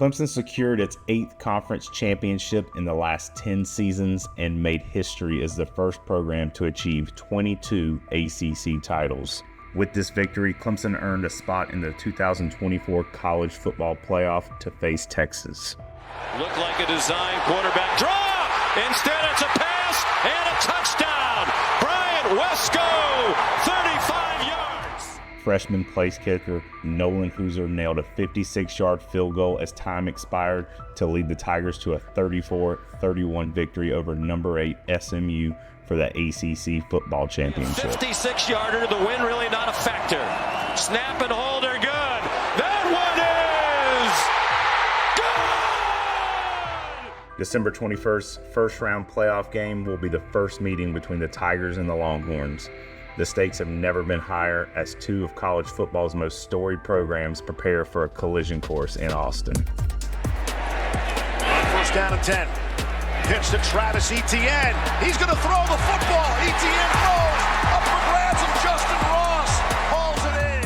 Clemson secured its 8th conference championship in the last 10 seasons and made history as the first program to achieve 22 ACC titles. With this victory, Clemson earned a spot in the 2024 college football playoff to face Texas. Looked like a design quarterback draw. Instead, it's a pass and a touchdown. Bryant Wesco, 35 yards. Freshman place kicker Nolan Hauser nailed a 56-yard field goal as time expired to lead the Tigers to a 34-31 victory over number 8 SMU for the ACC football championship. 56-yarder, the win really not a factor. Snap and hold are good. That one is good! December 21st, first-round playoff game will be the first meeting between the Tigers and the Longhorns. The stakes have never been higher as two of college football's most storied programs prepare for a collision course in Austin. First down and 10. Pitch to Travis Etienne. He's going to throw the football. Etienne throws. Up for grabs, and Justin Ross hauls it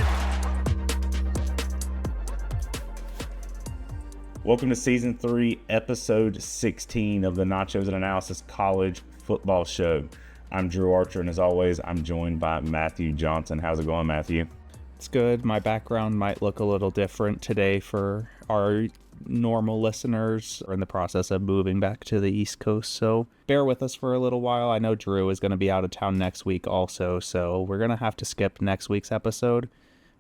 in. Welcome to Season 3, Episode 16 of the Nachos and Analysis College Football Show. I'm Drew Archer, and as always, I'm joined by Matthew Johnson. How's it going, Matthew? It's good. My background might look a little different today for our normal listeners. We're in the process of moving back to the East Coast, so bear with us for a little while. I know Drew is going to be out of town next week also, so we're going to have to skip next week's episode.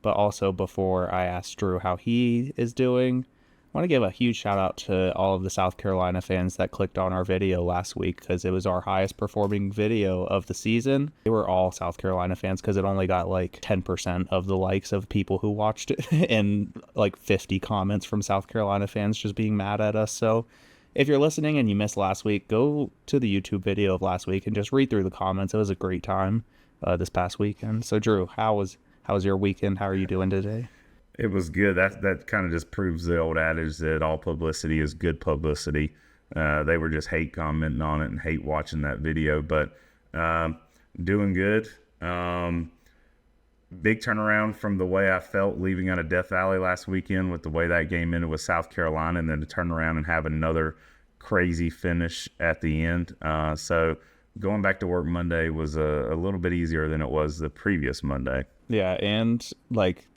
But also, before I ask Drew how he is doing, I want to give a huge shout out to all of the South Carolina fans that clicked on our video last week because it was our highest performing video of the season. They were all South Carolina fans because it only got like 10% of the likes of people who watched it and like 50 comments from South Carolina fans just being mad at us. So if you're listening and you missed last week, go to the YouTube video of last week and just read through the comments. It was a great time this past weekend. So Drew, how was your weekend? How are you doing today? It was good. That kind of just proves the old adage that all publicity is good publicity. They were just hate commenting on it and hate watching that video, but doing good. Big turnaround from the way I felt leaving out of Death Valley last weekend with the way that game ended with South Carolina, and then to turn around and have another crazy finish at the end. So going back to work Monday was a little bit easier than it was the previous Monday. Yeah, and like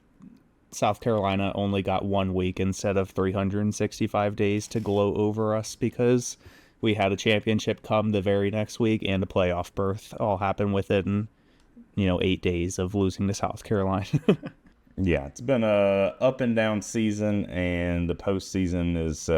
South Carolina only got 1 week instead of 365 days to glow over us because we had a championship come the very next week and a playoff berth all happen within, 8 days of losing to South Carolina. Yeah, it's been a up and down season, and the postseason is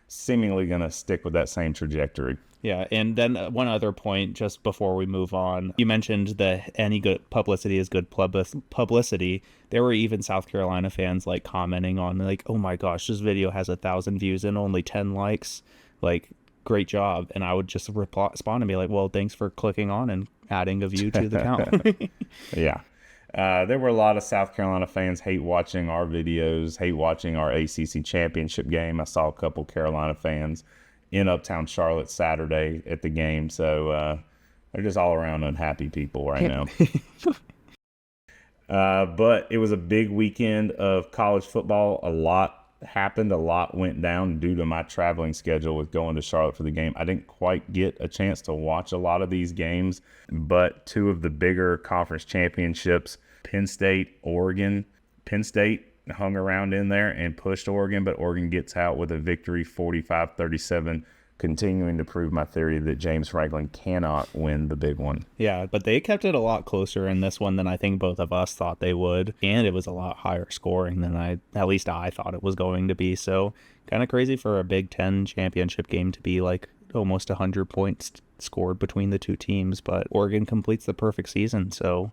seemingly going to stick with that same trajectory. Yeah, and then one other point just before we move on. You mentioned that any good publicity is good publicity. There were even South Carolina fans like commenting on like, oh my gosh, this video has 1,000 views and only 10 likes. Like, great job. And I would just respond and be like, well, thanks for clicking on and adding a view to the count. Yeah. There were a lot of South Carolina fans hate watching our videos, hate watching our ACC Championship game. I saw a couple Carolina fans in Uptown Charlotte Saturday at the game. So they're just all around unhappy people right now. But it was a big weekend of college football. A lot happened. A lot went down due to my traveling schedule with going to Charlotte for the game. I didn't quite get a chance to watch a lot of these games, but two of the bigger conference championships, Penn State, Oregon. Penn State hung around in there and pushed Oregon, but Oregon gets out with a victory 45-37, continuing to prove my theory that James Franklin cannot win the big one. Yeah, but they kept it a lot closer in this one than I think both of us thought they would, and it was a lot higher scoring than I thought it was going to be. So kind of crazy for a Big Ten championship game to be like almost 100 points scored between the two teams, but Oregon completes the perfect season. So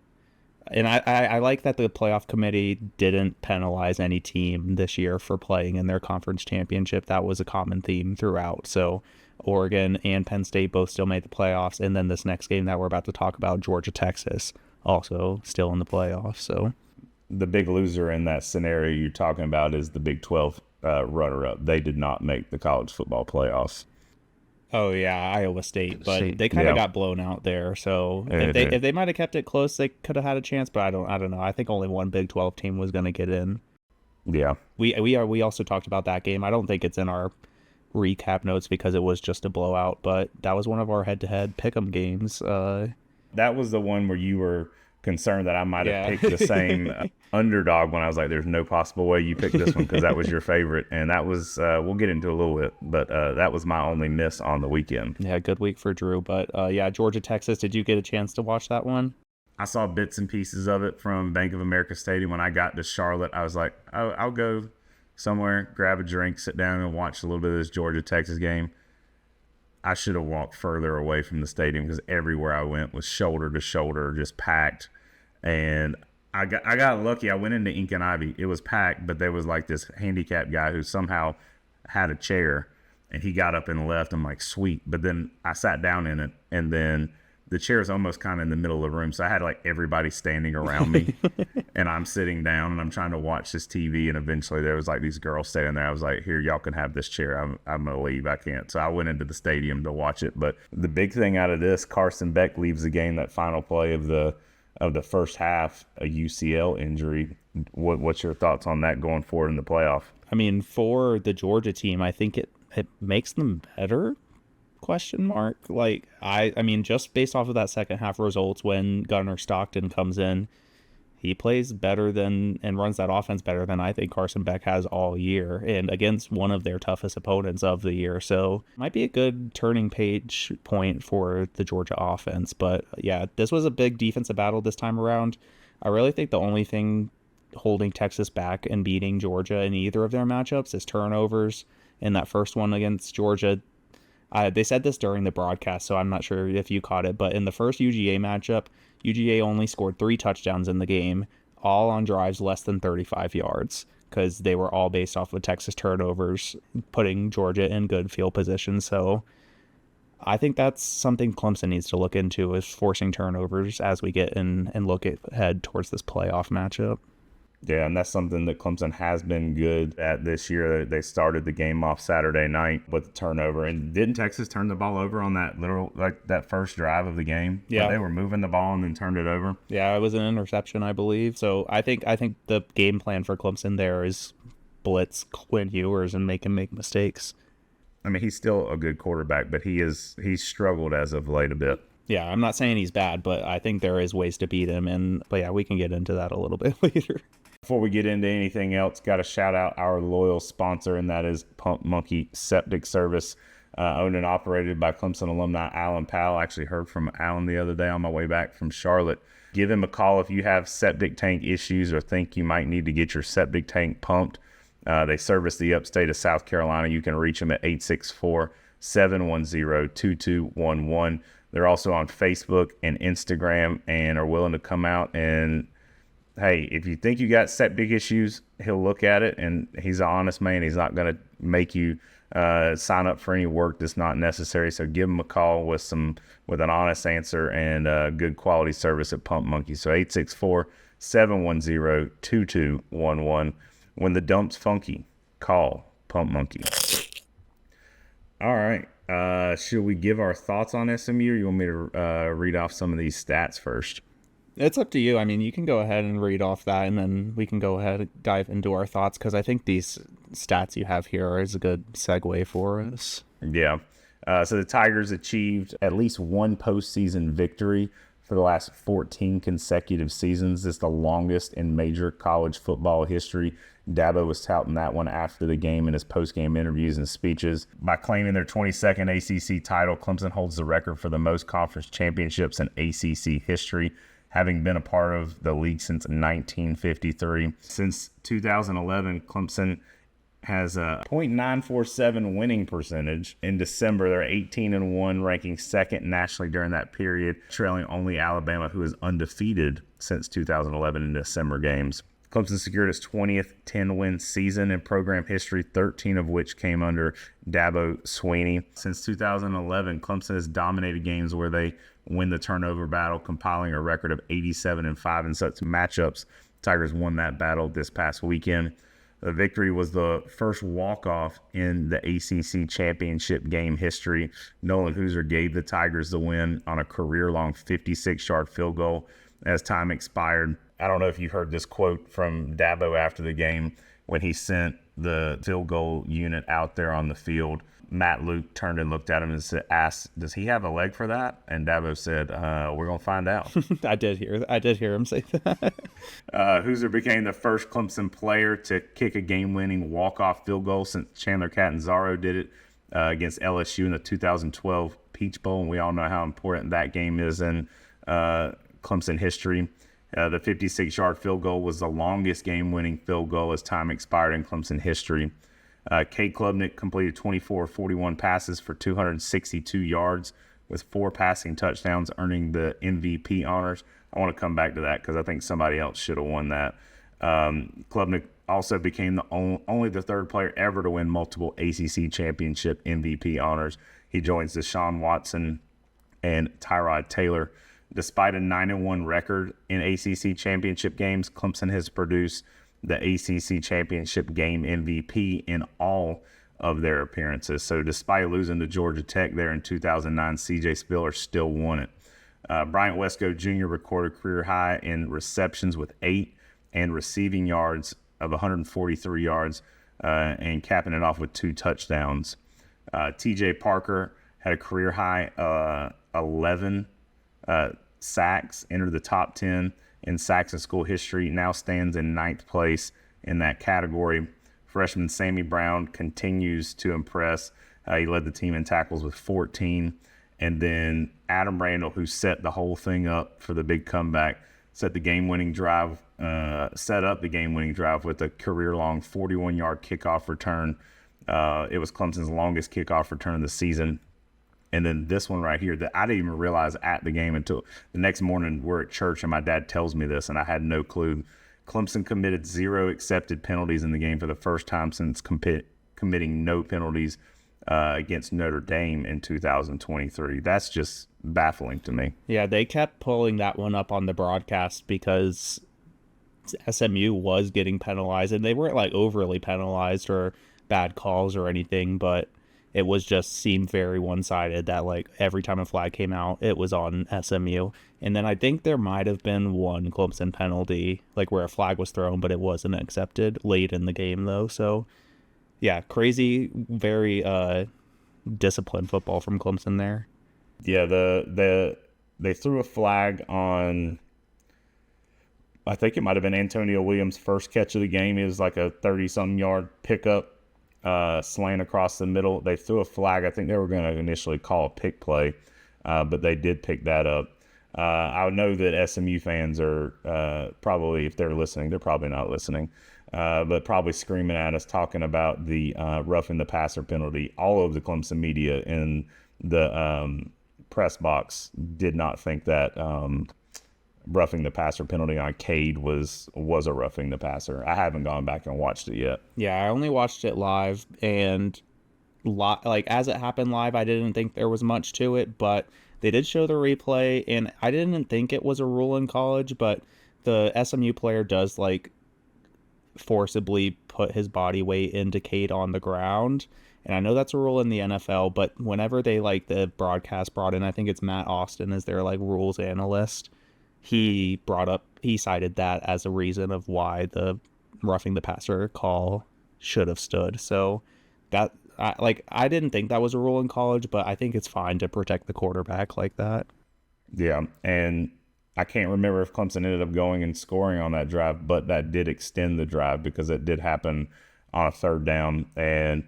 and I like that the playoff committee didn't penalize any team this year for playing in their conference championship. That was a common theme throughout. So Oregon and Penn State both still made the playoffs. And then this next game that we're about to talk about, Georgia, Texas, also still in the playoffs. So the big loser in that scenario you're talking about is the Big 12 runner-up. They did not make the college football playoffs. Oh, yeah, Iowa State, but they kind of got blown out there. So if they might have kept it close, they could have had a chance, but I don't know. I think only one Big 12 team was going to get in. Yeah. We also talked about that game. I don't think it's in our recap notes because it was just a blowout, but that was one of our head-to-head pick'em games. That was the one where you were concerned that I might have picked the same underdog when I was like, there's no possible way you picked this one because that was your favorite. And that was, we'll get into a little bit, but that was my only miss on the weekend. Yeah, good week for Drew. But yeah, Georgia, Texas, did you get a chance to watch that one? I saw bits and pieces of it from Bank of America Stadium. When I got to Charlotte, I was like, I'll go somewhere, grab a drink, sit down and watch a little bit of this Georgia-Texas game. I should have walked further away from the stadium because everywhere I went was shoulder to shoulder, just packed. And I got lucky. I went into Ink and Ivy. It was packed, but there was like this handicapped guy who somehow had a chair, and he got up and left. I'm like, sweet. But then I sat down in it, and then the chair is almost kind of in the middle of the room. So I had like everybody standing around me, and I'm sitting down and I'm trying to watch this TV. And eventually there was like these girls standing there. I was like, here, y'all can have this chair. I'm going to leave. I can't. So I went into the stadium to watch it. But the big thing out of this, Carson Beck leaves the game, that final play of the first half, a UCL injury. What's your thoughts on that going forward in the playoff? I mean, for the Georgia team, I think it makes them better. Question mark. Like I mean, just based off of that second half results, when Gunnar Stockton comes in, he plays better than and runs that offense better than I think Carson Beck has all year, and against one of their toughest opponents of the year. So might be a good turning page point for the Georgia offense. But yeah, this was a big defensive battle this time around. I really think the only thing holding Texas back and beating Georgia in either of their matchups is turnovers. In that first one against Georgia, they said this during the broadcast, so I'm not sure if you caught it, but in the first UGA matchup, UGA only scored 3 touchdowns in the game, all on drives less than 35 yards, because they were all based off of Texas turnovers, putting Georgia in good field position. So I think that's something Clemson needs to look into, is forcing turnovers as we get in and look ahead towards this playoff matchup. Yeah, and that's something that Clemson has been good at this year. They started the game off Saturday night with the turnover. And didn't Texas turn the ball over on that first drive of the game? Yeah. They were moving the ball and then turned it over. Yeah, it was an interception, I believe. So I think the game plan for Clemson there is blitz Quinn Ewers and make him make mistakes. I mean, he's still a good quarterback, but he's struggled as of late a bit. Yeah, I'm not saying he's bad, but I think there is ways to beat him. But yeah, we can get into that a little bit later. Before we get into anything else, got to shout out our loyal sponsor, and that is Pump Monkey Septic Service, owned and operated by Clemson alumni Alan Powell. I actually heard from Alan the other day on my way back from Charlotte. Give him a call if you have septic tank issues or think you might need to get your septic tank pumped. They service the upstate of South Carolina. You can reach them at 864-710-2211. They're also on Facebook and Instagram and are willing to come out and, hey, if you think you got septic issues, he'll look at it, and he's an honest man. He's not going to make you sign up for any work that's not necessary. So give him a call with an honest answer and good quality service at Pump Monkey. So 864-710-2211. When the dump's funky, call Pump Monkey. All right. Should we give our thoughts on SMU, or you want me to read off some of these stats first? It's up to you. I mean, you can go ahead and read off that, and then we can go ahead and dive into our thoughts, because I think these stats you have here is a good segue for us. Yeah. So the Tigers achieved at least one postseason victory for the last 14 consecutive seasons. This is the longest in major college football history. Dabo was touting that one after the game in his post-game interviews and speeches. By claiming their 22nd ACC title, Clemson holds the record for the most conference championships in ACC history, having been a part of the league since 1953. Since 2011, Clemson has a .947 winning percentage. In December, they're 18-1, ranking second nationally during that period, trailing only Alabama, who is undefeated since 2011 in December games. Clemson secured its 20th 10-win season in program history, 13 of which came under Dabo Swinney. Since 2011, Clemson has dominated games where they win the turnover battle, compiling a record of 87-5 in such matchups. Tigers won that battle this past weekend. The victory was the first walk-off in the ACC Championship Game history. Nolan Hauser gave the Tigers the win on a career-long 56-yard field goal as time expired. I don't know if you heard this quote from Dabo after the game. when he sent the field goal unit out there on the field. Matt Luke turned and looked at him and asked, "Does he have a leg for that?" And Dabo said, "We're gonna find out." I did hear him say that. Hauser became the first Clemson player to kick a game-winning walk-off field goal since Chandler Catanzaro did it against LSU in the 2012 Peach Bowl, and we all know how important that game is in Clemson history. The 56-yard field goal was the longest game-winning field goal as time expired in Clemson history. Cade Klubnik completed 24 of 41 passes for 262 yards with 4 passing touchdowns, earning the MVP honors. I want to come back to that because I think somebody else should have won that. Klubnik also became only the third player ever to win multiple ACC Championship MVP honors. He joins Deshaun Watson and Tyrod Taylor. Despite a 9-1 record in ACC Championship games, Clemson has produced the ACC Championship Game MVP in all of their appearances. So despite losing to Georgia Tech there in 2009, C.J. Spiller still won it. Bryant Wesco Jr. recorded career high in receptions with 8 and receiving yards of 143 yards and capping it off with 2 touchdowns. T.J. Parker had a career high 11 sacks, entered the top 10 in sacks in school history, now stands in 9th place in that category. Freshman Sammy Brown continues to impress. He led the team in tackles with 14. And then Adam Randall, who set the whole thing up for the big comeback, set up the game-winning drive with a career-long 41-yard kickoff return. It was Clemson's longest kickoff return of the season. And then this one right here that I didn't even realize at the game until the next morning we're at church and my dad tells me this and I had no clue. Clemson committed 0 accepted penalties in the game for the first time since committing no penalties against Notre Dame in 2023. That's just baffling to me. Yeah, they kept pulling that one up on the broadcast because SMU was getting penalized, and they weren't like overly penalized or bad calls or anything, but it was just seemed very one-sided that like every time a flag came out, it was on SMU. And then I think there might have been one Clemson penalty, like where a flag was thrown, but it wasn't accepted late in the game though. So yeah, crazy, very disciplined football from Clemson there. Yeah, they threw a flag on, I think it might have been Antonio Williams' first catch of the game. It was like a 30-something yard pickup. Slant across the middle. They threw a flag. I think they were going to initially call a pick play, but they did pick that up. I know that SMU fans are probably, if they're listening, they're probably not listening, but probably screaming at us talking about the roughing the passer penalty. All of the Clemson media in the press box did not think that roughing the passer penalty on Cade was a roughing the passer. I haven't gone back and watched it yet. Yeah, I only watched it live, and like as it happened live, I didn't think there was much to it, but they did show the replay, and I didn't think it was a rule in college, but the SMU player does like forcibly put his body weight into Cade on the ground. And I know that's a rule in the NFL, but whenever they like the broadcast brought in, I think it's Matt Austin as their like rules analyst, he cited that as a reason of why the roughing the passer call should have stood. So that I didn't think that was a rule in college, but I think it's fine to protect the quarterback like that. Yeah, and I can't remember if Clemson ended up going and scoring on that drive, but that did extend the drive because it did happen on a 3rd down. And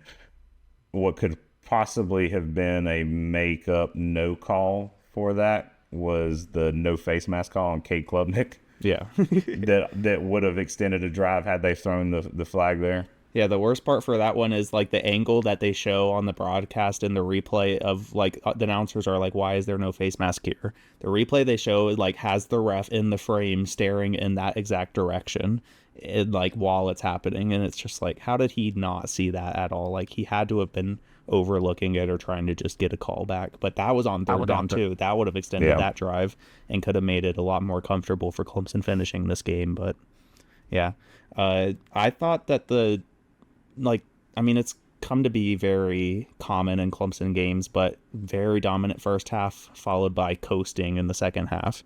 what could possibly have been a make-up no call for that was the no face mask call on Cade Klubnik. Yeah. that would have extended a drive had they thrown the flag there. Yeah, the worst part for that one is like the angle that they show on the broadcast and the replay of like the announcers are like, why is there no face mask here? The replay they show like has the ref in the frame staring in that exact direction like while it's happening, and it's just like, how did he not see that at all? Like he had to have been overlooking it or trying to just get a call back. But that was on 3rd down too. That would have extended that drive and could have made it a lot more comfortable for Clemson finishing this game. But yeah, I thought that it's come to be very common in Clemson games, but very dominant first half followed by coasting in the second half.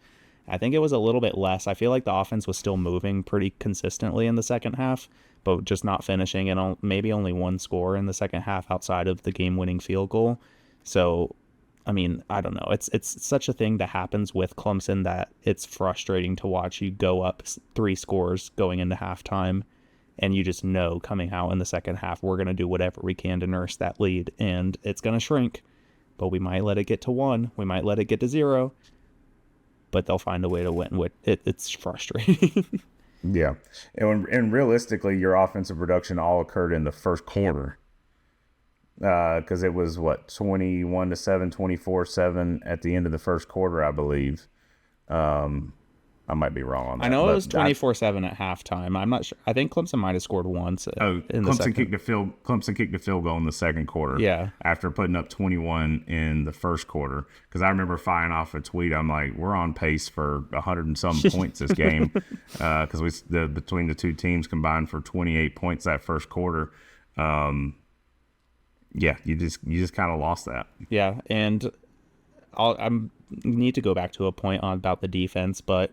I think it was a little bit less. I feel like the offense was still moving pretty consistently in the second half, but just not finishing, and maybe only one score in the second half outside of the game-winning field goal. So, I mean, I don't know. It's such a thing that happens with Clemson that it's frustrating to watch. You go up 3 scores going into halftime, and you just know coming out in the second half, we're going to do whatever we can to nurse that lead, and it's going to shrink. But we might let it get to 1. We might let it get to 0. But they'll find a way to win. It's frustrating. Yeah. And realistically, your offensive production all occurred in the first quarter. Because it was, 21-7, 24-7 at the end of the first quarter, I believe. I might be wrong on that. I know it was 24-7 at halftime. I'm not sure. I think Clemson might have scored once. Clemson kicked the field goal in the second quarter. Yeah. After putting up 21 in the first quarter. Because I remember firing off a tweet. I'm like, we're on pace for 100 and some points this game. Because between the two teams combined for 28 points that first quarter. Yeah, you just kind of lost that. Yeah, and I need to go back to a point about the defense, but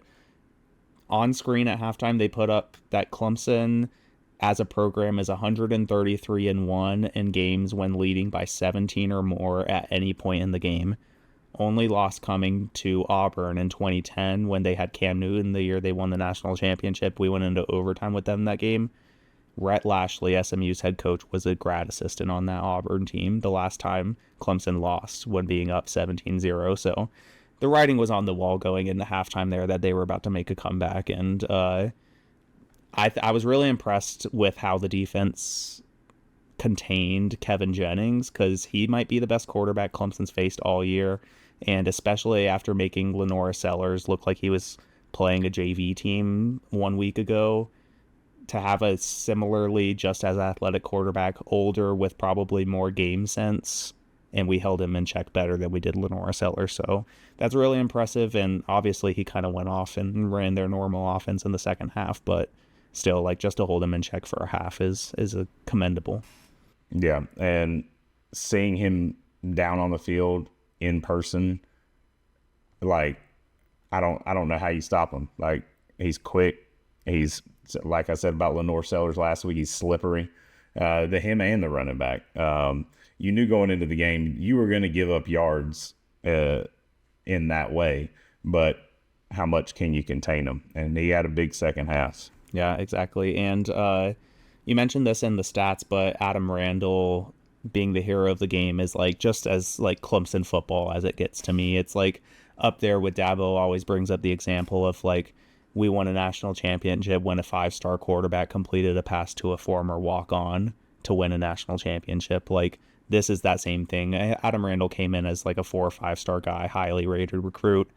on screen at halftime, they put up that Clemson as a program is 133-1 in games when leading by 17 or more at any point in the game. Only loss coming to Auburn in 2010 when they had Cam Newton the year they won the national championship. We went into overtime with them that game. Rhett Lashley, SMU's head coach, was a grad assistant on that Auburn team the last time Clemson lost when being up 17-0. So the writing was on the wall going into halftime there that they were about to make a comeback. And I was really impressed with how the defense contained Kevin Jennings, because he might be the best quarterback Clemson's faced all year. And especially after making Lenora Sellers look like he was playing a JV team 1 week ago, to have a similarly just as athletic quarterback, older with probably more game sense, and we held him in check better than we did Lenora Sellers. So that's really impressive, and obviously he kind of went off and ran their normal offense in the second half, but still, like, just to hold him in check for a half is a commendable. Yeah, and seeing him down on the field in person, like, I don't know how you stop him. Like, he's quick. He's, like I said about Lenore Sellers last week, he's slippery. Him and the running back. You knew going into the game you were going to give up yards in that way, but how much can you contain them? And he had a big second half. Yeah, exactly. And you mentioned this in the stats, but Adam Randall being the hero of the game is like just as like Clemson football as it gets to me. It's like up there with Dabo always brings up the example of like, we won a national championship when a 5-star quarterback completed a pass to a former walk-on to win a national championship. Like, this is that same thing. Adam Randall came in as like a 4 or 5-star guy, highly rated recruit.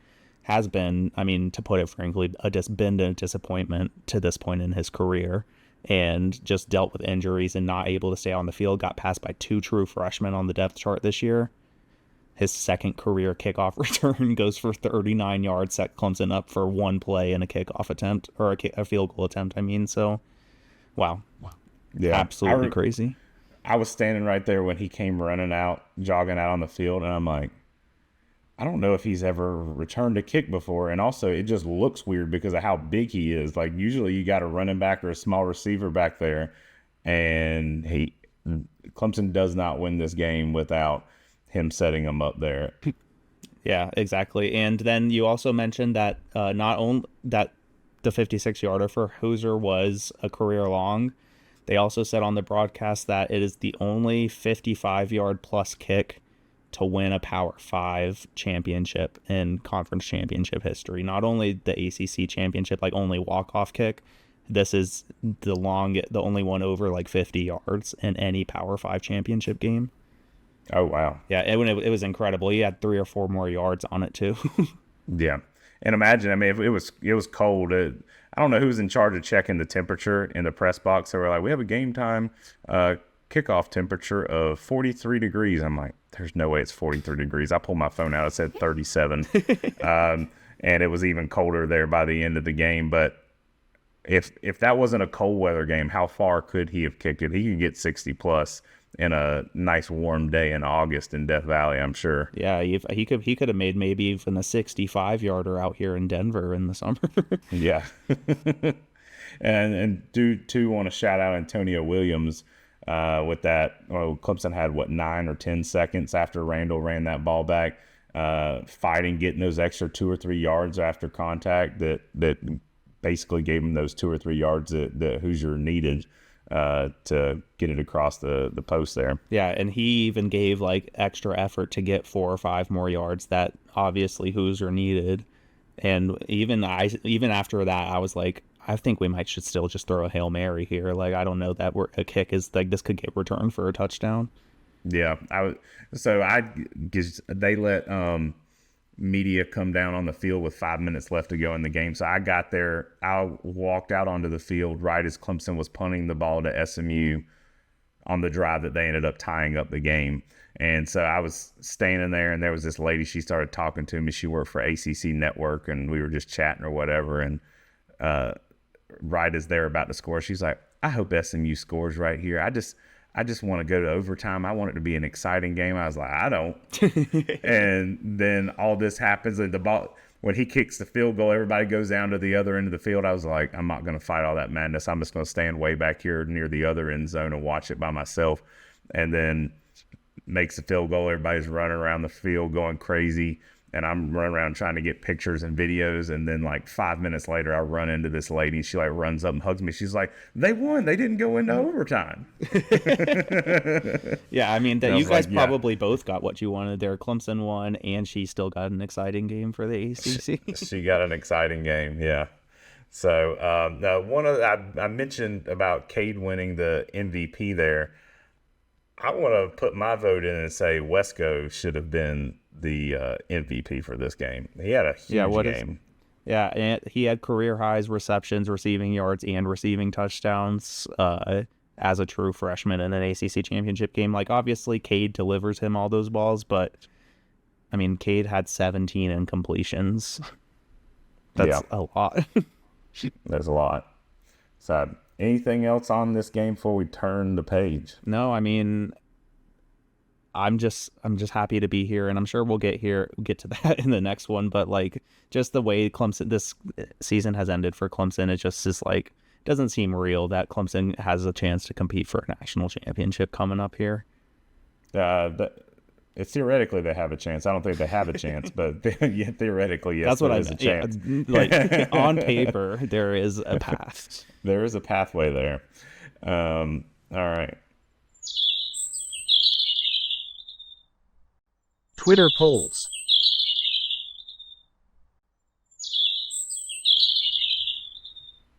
Has been, I mean, to put it frankly, been a disappointment to this point in his career, and just dealt with injuries and not able to stay on the field. Got passed by 2 true freshmen on the depth chart this year. His second career kickoff return goes for 39 yards, set Clemson up for 1 play in a kickoff attempt, or a field goal attempt, I mean. So, wow. Yeah, absolutely crazy. I was standing right there when he came jogging out on the field, and I'm like, I don't know if he's ever returned a kick before. And also, it just looks weird because of how big he is. Like, usually you got a running back or a small receiver back there, and Clemson does not win this game without him setting him up there. Yeah, exactly. And then you also mentioned that not only that the 56-yarder for Hauser was a career long, they also said on the broadcast that it is the only 55-yard plus kick to win a Power 5 championship in conference championship history. Not only the ACC championship, like only walk-off kick, this is the only one over like 50 yards in any Power 5 championship game. Oh, wow. Yeah, it was incredible. He had 3 or 4 more yards on it, too. Yeah. And imagine, I mean, if it was cold. I don't know who was in charge of checking the temperature in the press box. They were like, we have a game time kickoff temperature of 43 degrees. I'm like, there's no way it's 43 degrees. I pulled my phone out. It said 37. And it was even colder there by the end of the game. But if that wasn't a cold weather game, how far could he have kicked it? He could get 60+ in a nice warm day in August in Death Valley, I'm sure. Yeah, he could have made maybe even a 65-yarder out here in Denver in the summer. Yeah. And do want to shout out Antonio Williams with that. Well, Clemson had 9 or 10 seconds after Randall ran that ball back, fighting, getting those extra 2 or 3 yards after contact that basically gave him those 2 or 3 yards that Hoosier needed to get it across the post there. Yeah, and he even gave like extra effort to get 4 or 5 more yards that obviously Hoosier needed. And even after that, I was like, I think we should still just throw a Hail Mary here. Like, I don't know that a kick is like this could get returned for a touchdown. Yeah, they let media come down on the field with 5 minutes left to go in the game. So I got there. I walked out onto the field right as Clemson was punting the ball to SMU on the drive that they ended up tying up the game. And so I was standing there, and there was this lady. She started talking to me. She worked for ACC Network, and we were just chatting or whatever. And right as they're about to score, she's like, I hope SMU scores right here. I just want to go to overtime. I want it to be an exciting game. I was like, I don't. And then all this happens, and the ball, when he kicks the field goal, everybody goes down to the other end of the field. I was like, I'm not going to fight all that madness. I'm just going to stand way back here near the other end zone and watch it by myself. And then makes the field goal. Everybody's running around the field going crazy. And I'm running around trying to get pictures and videos. And then like 5 minutes later, I run into this lady. She like runs up and hugs me. She's like, they won. They didn't go into overtime. Yeah, I mean, you guys probably both got what you wanted there. Clemson won, and she still got an exciting game for the ACC. She got an exciting game, yeah. So I mentioned about Cade winning the MVP there. I want to put my vote in and say Wesco should have been the MVP for this game. He had a huge game. And he had career highs, receptions, receiving yards, and receiving touchdowns as a true freshman in an ACC championship game. Like, obviously, Cade delivers him all those balls, but, I mean, Cade had 17 incompletions. That's a lot. There's a lot. So, anything else on this game before we turn the page? No, I mean, I'm just happy to be here, and I'm sure we'll get to that in the next one. But like, just the way Clemson this season has ended for Clemson, it just is like, doesn't seem real that Clemson has a chance to compete for a national championship coming up here. Theoretically they have a chance. I don't think they have a chance, but yeah, theoretically, yes, that's what there is a chance. Yeah, like on paper, there is a path. There is a pathway there. All right. Twitter polls.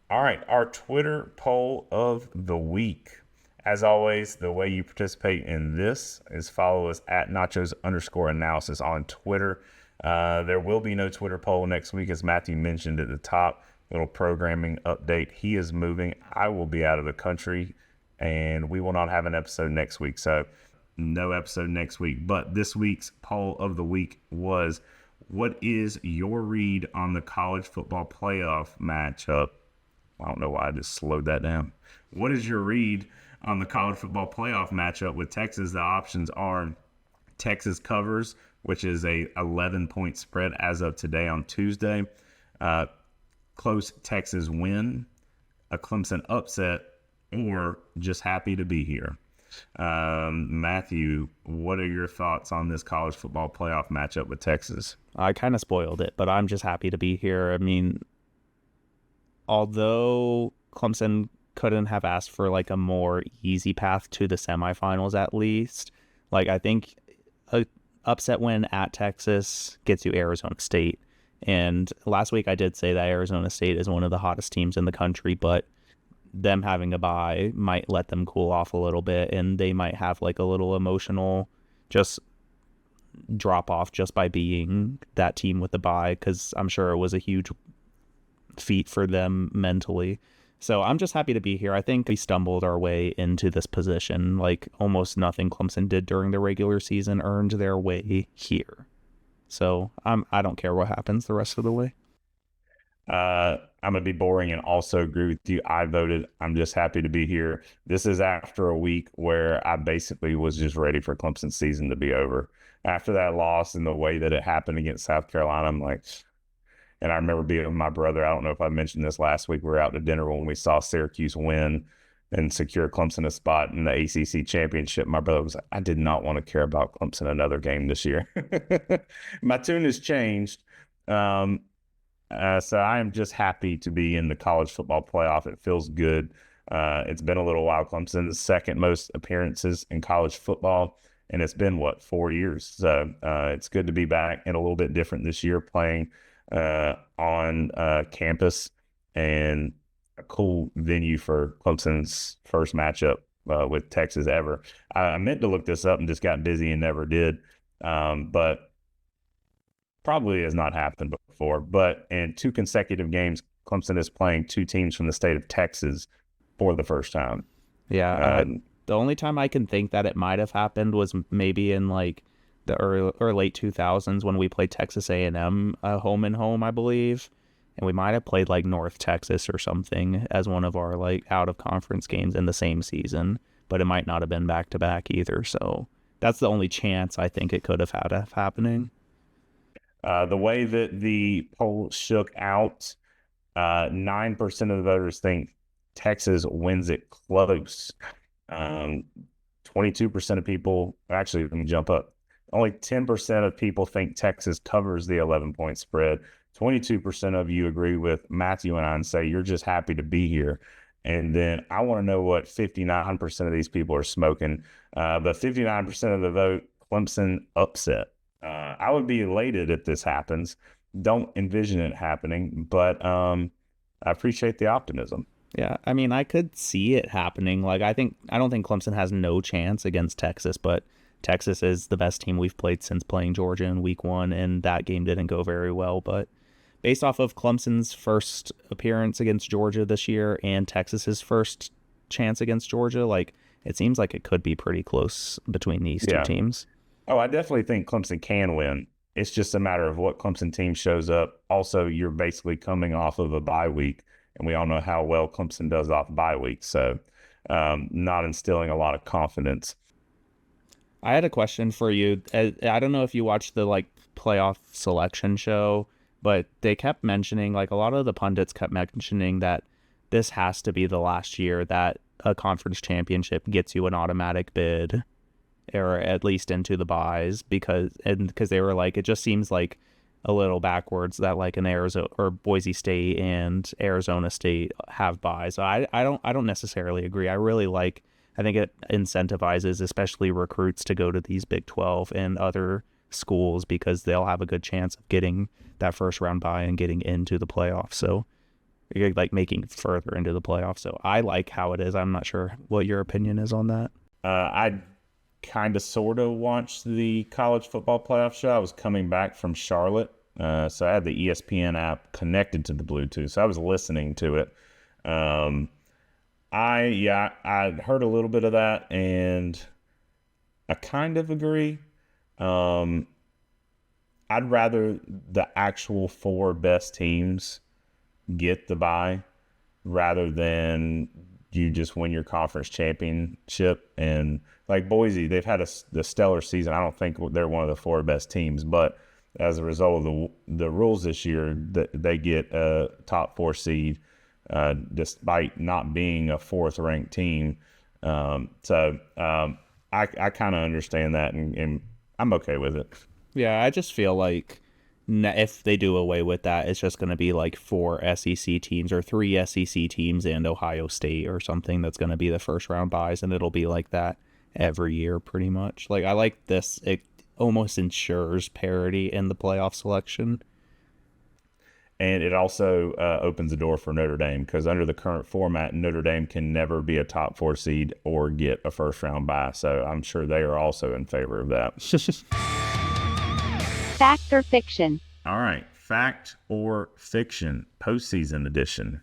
All right, our Twitter poll of the week. As always, the way you participate in this is follow us at Nachos_analysis on Twitter. There will be no Twitter poll next week, as Matthew mentioned at the top. Little programming update. He is moving. I will be out of the country, and we will not have an episode next week. So no episode next week. But this week's poll of the week was, what is your read on the college football playoff matchup? I don't know why I just slowed that down. What is your read on the college football playoff matchup with Texas? The options are Texas covers, which is a 11-point spread as of today on Tuesday. Close Texas win, a Clemson upset, or just happy to be here. Matthew, what are your thoughts on this college football playoff matchup with Texas? I kind of spoiled it, but I'm just happy to be here. I mean, although Clemson couldn't have asked for like a more easy path to the semifinals, at least, like, I think a upset win at Texas gets you Arizona State. And last week I did say that Arizona State is one of the hottest teams in the country, but them having a bye might let them cool off a little bit, and they might have like a little emotional just drop off just by being that team with the bye, because I'm sure it was a huge feat for them mentally. So I'm just happy to be here. I think we stumbled our way into this position. Like, almost nothing Clemson did during the regular season earned their way here. So I don't care what happens the rest of the way. I'm going to be boring and also agree with you. I voted. I'm just happy to be here. This is after a week where I basically was just ready for Clemson's season to be over. After that loss and the way that it happened against South Carolina, I'm like, And I remember being with my brother. I don't know if I mentioned this last week. We were out to dinner when we saw Syracuse win and secure Clemson a spot in the ACC Championship. My brother was like, I did not want to care about Clemson another game this year. My tune has changed. So I am just happy to be in the college football playoff. It feels good. It's been a little while. Clemson's second most appearances in college football, and it's been, 4 years? So it's good to be back, and a little bit different this year, playing on campus, and a cool venue for Clemson's first matchup with Texas ever. I meant to look this up and just got busy and never did, but probably has not happened before. But in 2 consecutive games, Clemson is playing 2 teams from the state of Texas for the first time. Yeah, the only time I can think that it might have happened was maybe in like the early or late 2000s when we played Texas A&M home and home, I believe. And we might have played like North Texas or something as one of our like out of conference games in the same season, but it might not have been back to back either. So that's the only chance I think it could have had of happening. The way that the poll shook out, 9% of the voters think Texas wins it close. 22% of people, actually, let me jump up. Only 10% of people think Texas covers the 11-point spread. 22% of you agree with Matthew and I and say you're just happy to be here. And then I want to know what 59% of these people are smoking. But 59% of the vote, Clemson upset. I would be elated if this happens. Don't envision it happening, but I appreciate the optimism. Yeah, I mean, I could see it happening. Like, I don't think Clemson has no chance against Texas, but Texas is the best team we've played since playing Georgia in week 1, and that game didn't go very well. But based off of Clemson's first appearance against Georgia this year and Texas's first chance against Georgia, like, it seems like it could be pretty close between these two teams. Oh, I definitely think Clemson can win. It's just a matter of what Clemson team shows up. Also, you're basically coming off of a bye week, and we all know how well Clemson does off bye week. So not instilling a lot of confidence. I had a question for you. I don't know if you watched the like playoff selection show, but they kept mentioning, like, a lot of the pundits kept mentioning that this has to be the last year that a conference championship gets you an automatic bid, or at least into the buys, because they were like, it just seems like a little backwards that like an Arizona or Boise State and Arizona State have buys. So I don't necessarily agree. I think it incentivizes especially recruits to go to these Big 12 and other schools because they'll have a good chance of getting that first round bye and getting into the playoffs. So you're like making it further into the playoffs. So I like how it is. I'm not sure what your opinion is on that. I kind of sort of watched the college football playoff show. I was coming back from Charlotte. So I had the ESPN app connected to the Bluetooth. So I was listening to it. I heard a little bit of that, and I kind of agree. I'd rather the actual 4 best teams get the bye rather than you just win your conference championship. And like Boise, they've had the stellar season. I don't think they're one of the 4 best teams, but as a result of the rules this year, they get a top 4 seed. Despite not being a 4th ranked team. So I kind of understand that, and I'm okay with it. Yeah, I just feel like if they do away with that, it's just going to be like 4 SEC teams or 3 SEC teams and Ohio State or something that's going to be the first round buys, and it'll be like that every year pretty much. Like, I like this. It almost ensures parity in the playoff selection. And it also opens the door for Notre Dame, because under the current format, Notre Dame can never be a top 4 seed or get a first round bye. So I'm sure they are also in favor of that. Fact or fiction? All right. Fact or fiction, postseason edition.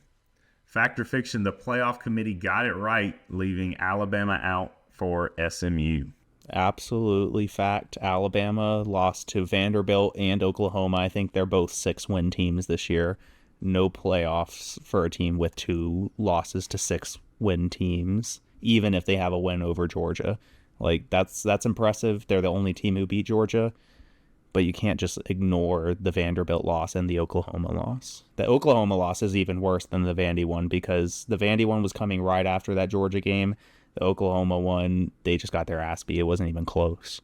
Fact or fiction, the playoff committee got it right, leaving Alabama out for SMU. Absolutely fact. Alabama lost to Vanderbilt and Oklahoma. I think they're both 6-win teams this year. No playoffs for a team with 2 losses to 6-win teams, even if they have a win over Georgia. Like, that's impressive. They're the only team who beat Georgia. but you can't just ignore the Vanderbilt loss and the Oklahoma loss. The Oklahoma loss is even worse than the Vandy one because the Vandy one was coming right after that Georgia game. The Oklahoma one, they just got their ass beat. It wasn't even close.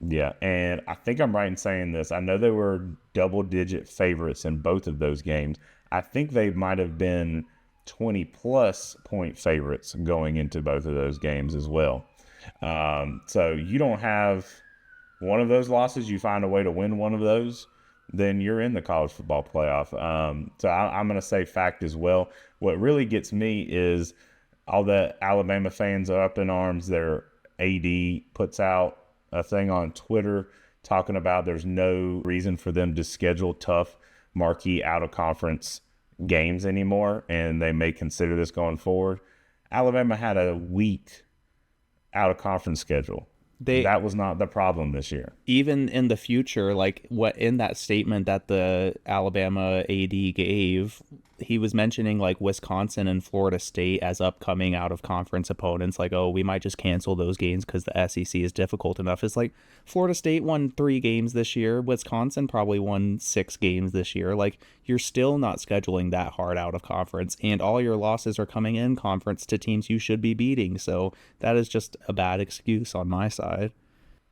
Yeah, and I think I'm right in saying this. I know they were double-digit favorites in both of those games. I think they might have been 20-plus point favorites going into both of those games as well. So you don't have one of those losses, you find a way to win one of those, then you're in the college football playoff. So I'm going to say fact as well. What really gets me is all the Alabama fans are up in arms. Their AD puts out a thing on Twitter talking about there's no reason for them to schedule tough marquee out-of-conference games anymore, and they may consider this going forward. Alabama had a weak out-of-conference schedule. That was not the problem this year. Even in the future, like what in that statement that the Alabama AD gave, he was mentioning like Wisconsin and Florida State as upcoming out of conference opponents. Like, oh, we might just cancel those games because the SEC is difficult enough. It's like Florida State won 3 games this year. Wisconsin probably won 6 games this year. Like, you're still not scheduling that hard out of conference, and all your losses are coming in conference to teams you should be beating. So that is just a bad excuse on my side.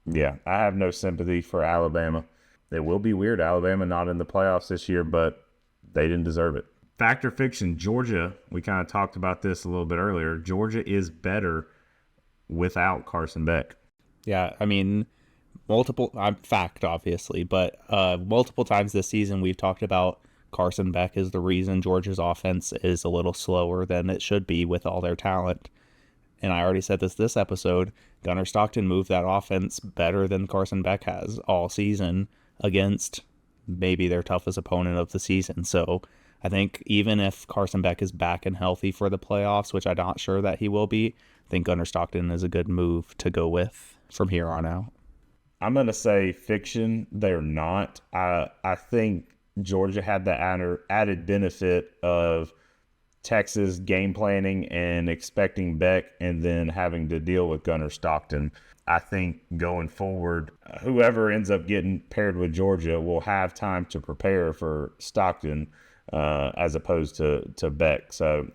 Yeah, I have no sympathy for Alabama. It will be weird, Alabama not in the playoffs this year, but they didn't deserve it. Fact or fiction, Georgia, we kind of talked about this a little bit earlier. Georgia is better without Carson Beck. Yeah, I mean, fact, obviously, but multiple times this season we've talked about Carson Beck is the reason Georgia's offense is a little slower than it should be with all their talent. And I already said this episode, Gunnar Stockton moved that offense better than Carson Beck has all season against maybe their toughest opponent of the season. So I think even if Carson Beck is back and healthy for the playoffs, which I'm not sure that he will be, I think Gunnar Stockton is a good move to go with from here on out. I'm going to say fiction. They're not. I think Georgia had the added benefit of Texas game planning and expecting Beck and then having to deal with Gunnar Stockton. I think going forward, whoever ends up getting paired with Georgia will have time to prepare for Stockton as opposed to Beck. So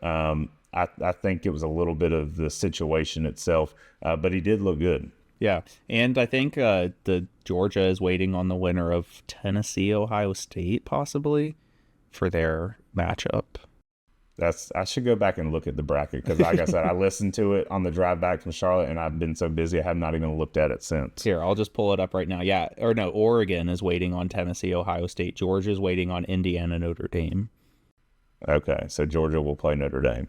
I think it was a little bit of the situation itself, but he did look good. Yeah, and I think the Georgia is waiting on the winner of Tennessee, Ohio State, possibly, for their matchup. I should go back and look at the bracket because, like I said, I listened to it on the drive back from Charlotte, and I've been so busy I have not even looked at it since. Here, I'll just pull it up right now. Yeah, or no, Oregon is waiting on Tennessee, Ohio State. Georgia is waiting on Indiana, Notre Dame. Okay, so Georgia will play Notre Dame.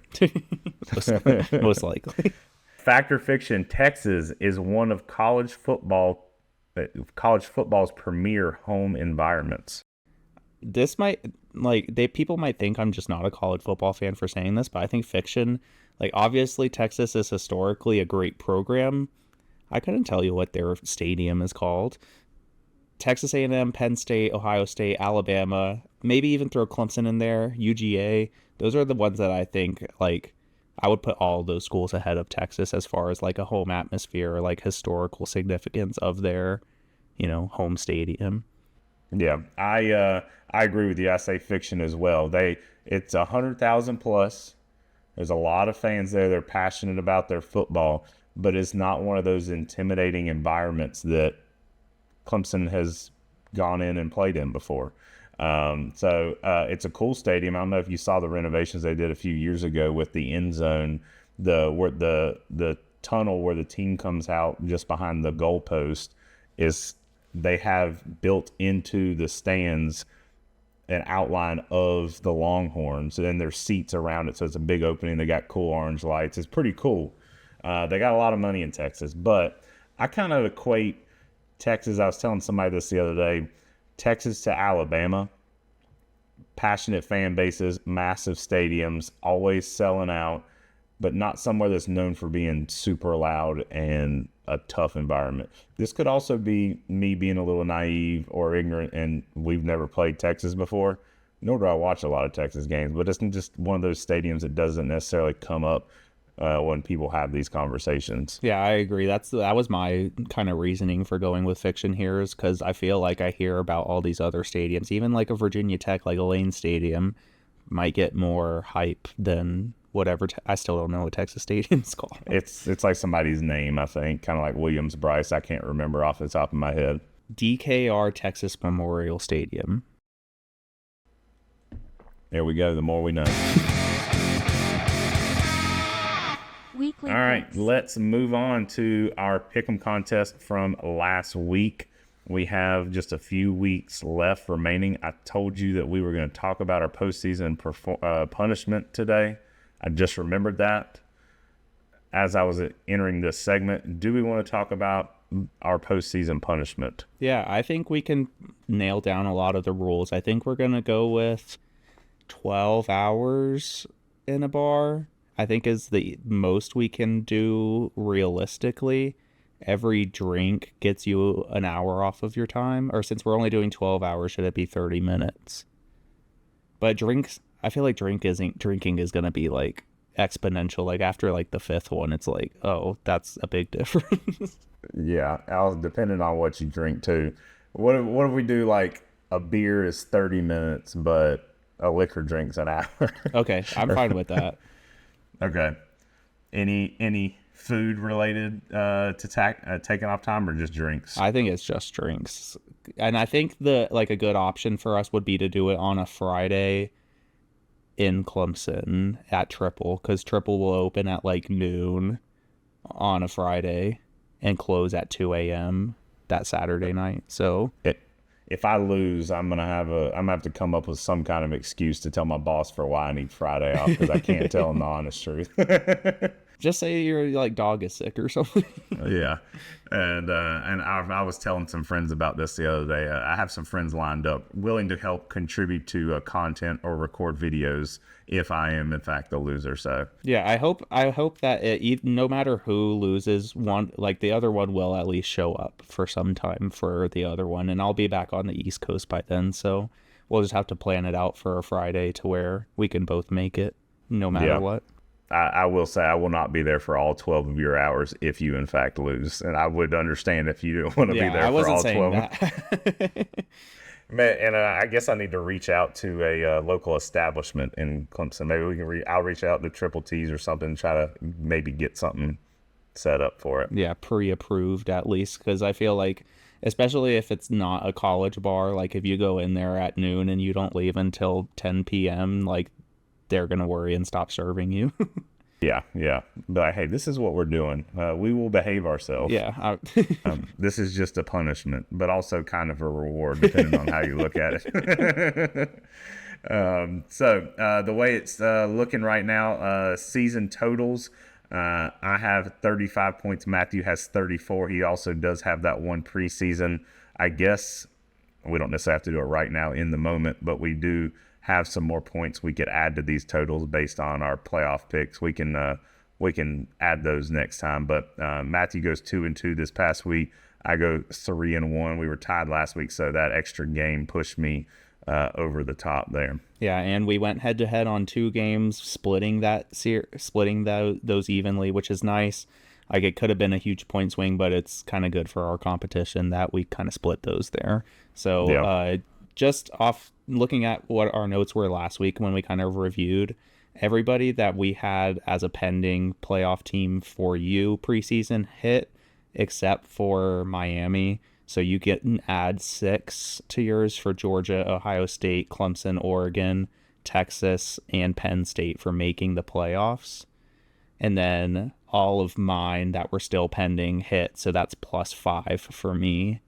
Most likely. Fact or fiction, Texas is one of college football's premier home environments. This might, people might think I'm just not a college football fan for saying this, but I think fiction, obviously Texas is historically a great program. I couldn't tell you what their stadium is called. Texas A&M, Penn State, Ohio State, Alabama, maybe even throw Clemson in there, UGA. Those are the ones that I think, I would put all those schools ahead of Texas as far as a home atmosphere or historical significance of their, home stadium. Yeah, I agree with you. I say fiction as well. It's 100,000 plus. There's a lot of fans there. They're passionate about their football, but it's not one of those intimidating environments that Clemson has gone in and played in before. So it's a cool stadium. I don't know if you saw the renovations they did a few years ago with the end zone, the tunnel where the team comes out just behind the goalpost is they have built into the stands an outline of the Longhorns, and then there's seats around it, so it's a big opening. They got cool orange lights. It's pretty cool. They got a lot of money in Texas, but I kind of equate Texas. I was telling somebody this the other day. Texas to Alabama, passionate fan bases, massive stadiums, always selling out, but not somewhere that's known for being super loud and a tough environment. This could also be me being a little naive or ignorant, and we've never played Texas before, nor do I watch a lot of Texas games, but it's just one of those stadiums that doesn't necessarily come up when people have these conversations. Yeah, I agree. That was my kind of reasoning for going with fiction here, is because I feel like I hear about all these other stadiums, even like a Virginia Tech, like a Lane Stadium, might get more hype than whatever. I still don't know what Texas Stadium's called. It's like somebody's name, I think, kind of like Williams Bryce. I can't remember off the top of my head. DKR Texas Memorial Stadium. There we go. The more we know. Weekly All right, picks. let's move on to our Pick'em contest from last week. We have just a few weeks left remaining. I told you that we were going to talk about our postseason punishment today. I just remembered that as I was entering this segment. Do we want to talk about our postseason punishment? Yeah, I think we can nail down a lot of the rules. I think we're going to go with 12 hours in a bar, I think is the most we can do realistically. Every drink gets you an hour off of your time, or since we're only doing 12 hours, should it be 30 minutes? But drinks, I feel like drinking is going to be like exponential. Like after like the fifth one, it's like, oh, that's a big difference. Yeah, depending on what you drink too. What if we do like a beer is 30 minutes, but a liquor drink's an hour? Okay, I'm fine with that. Okay. Any food related to taking off time, or just drinks? I think it's just drinks. And I think a good option for us would be to do it on a Friday in Clemson at Triple, because Triple will open at like noon on a Friday and close at 2 a.m. that Saturday night. So if I lose, I'm gonna have to come up with some kind of excuse to tell my boss for why I need Friday off, because I can't tell him the honest truth. just say your like dog is sick or something. Yeah, and I was telling some friends about this the other day. I have some friends lined up willing to help contribute to content or record videos if I am in fact the loser. So yeah, I hope that no matter who loses, one like the other one will at least show up for some time for the other one, and I'll be back on the East Coast by then. So we'll just have to plan it out for a Friday to where we can both make it, no matter what. I will say I will not be there for all 12 of your hours if you in fact lose, and I would understand if you didn't want to be there for all 12. That. Man, and I guess I need to reach out to a local establishment in Clemson. Maybe we can. I'll reach out to Triple T's or something, and try to maybe get something set up for it. Yeah, pre-approved at least, because I feel like, especially if it's not a college bar, like if you go in there at noon and you don't leave until 10 p.m., like they're gonna worry and stop serving you. Yeah. But like, hey, this is what we're doing. We will behave ourselves. Yeah. This is just a punishment, but also kind of a reward, depending on how you look at it. So the way it's looking right now, season totals, I have 35 points. Matthew has 34. He also does have that one preseason. I guess we don't necessarily have to do it right now in the moment, but we do have some more points we could add to these totals based on our playoff picks. We can add those next time. But Matthew goes 2-2 this past week. I go 3-1. We were tied last week, so that extra game pushed me over the top there. Yeah, and we went head to head on 2 games, splitting those evenly, which is nice. Like it could have been a huge point swing, but it's kind of good for our competition that we kind of split those there. So yeah. Just off looking at what our notes were last week when we kind of reviewed everybody that we had as a pending playoff team for you preseason hit, except for Miami. So you get an add 6 to yours for Georgia, Ohio State, Clemson, Oregon, Texas, and Penn State for making the playoffs. And then all of mine that were still pending hit. So that's +5 for me.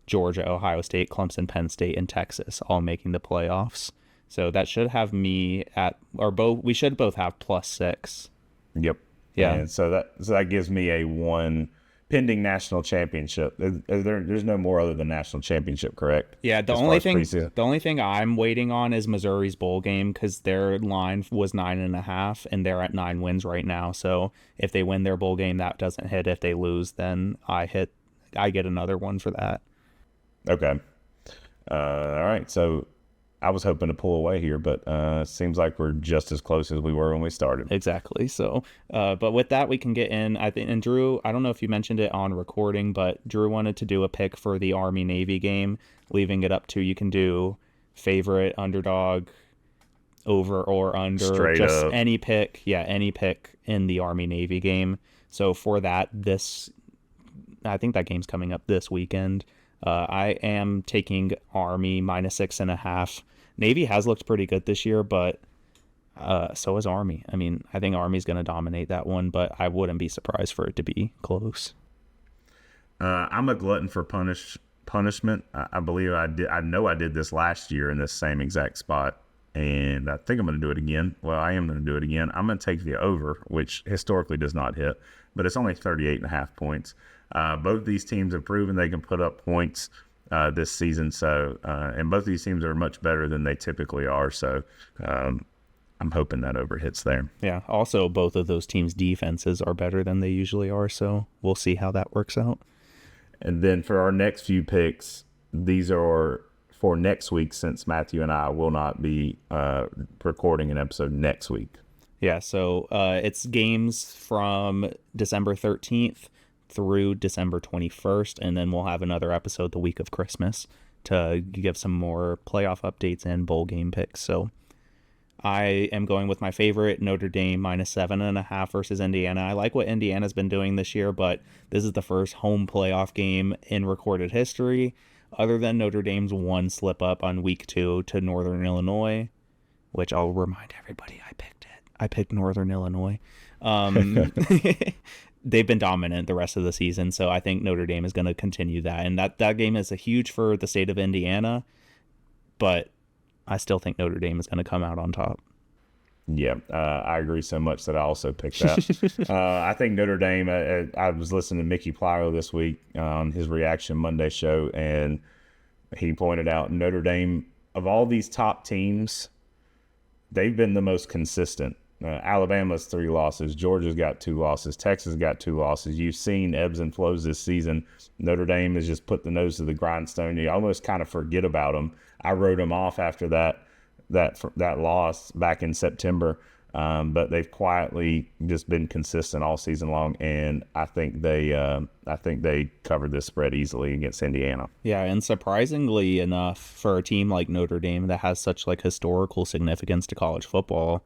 Georgia, Ohio State, Clemson, Penn State, and Texas all making the playoffs. So that should have me we should both have +6. Yep. Yeah. And so that gives me a 1 pending national championship. There's no more other than national championship, correct? Yeah. The only thing I'm waiting on is Missouri's bowl game, because their line was 9.5 and they're at 9 wins right now. So if they win their bowl game, that doesn't hit. If they lose, then I get another one for that. Okay. All right. So I was hoping to pull away here, but seems like we're just as close as we were when we started. Exactly. So, but with that, we can get in. I think, and Drew, I don't know if you mentioned it on recording, but Drew wanted to do a pick for the Army-Navy game, leaving it up to you can do favorite, underdog, over or under, Straight just up. any pick. Yeah, any pick in the Army-Navy game. So for that, I think that game's coming up this weekend. I am taking Army -6.5. Navy has looked pretty good this year, but so is Army. I mean, I think Army's going to dominate that one, but I wouldn't be surprised for it to be close. I'm a glutton for punishment. I believe I did. I know I did this last year in this same exact spot, and I think I'm going to do it again. Well, I am going to do it again. I'm going to take the over, which historically does not hit, but it's only 38.5 points. Both these teams have proven they can put up points this season. So, and both these teams are much better than they typically are. So, I'm hoping that over hits there. Yeah. Also, both of those teams' defenses are better than they usually are. So we'll see how that works out. And then for our next few picks, these are for next week, since Matthew and I will not be recording an episode next week. Yeah. So it's games from December 13th through December 21st, and then we'll have another episode the week of Christmas to give some more playoff updates and bowl game picks. So I am going with my favorite, Notre Dame -7.5 versus Indiana. I like what Indiana's been doing this year, but this is the first home playoff game in recorded history, other than Notre Dame's one slip up on week 2 to Northern Illinois, which I'll remind everybody I picked it. I picked Northern Illinois. They've been dominant the rest of the season, so I think Notre Dame is going to continue that. And that game is a huge for the state of Indiana, but I still think Notre Dame is going to come out on top. Yeah, I agree so much that I also picked that. I think Notre Dame, I was listening to Mickey Plyo this week on his Reaction Monday show, and he pointed out Notre Dame, of all these top teams, they've been the most consistent. Alabama's 3 losses. Georgia's got 2 losses. Texas got 2 losses. You've seen ebbs and flows this season. Notre Dame has just put the nose to the grindstone. You almost kind of forget about them. I wrote them off after that loss back in September, but they've quietly just been consistent all season long, and I think they covered this spread easily against Indiana. Yeah, and surprisingly enough, for a team like Notre Dame that has such like historical significance to college football,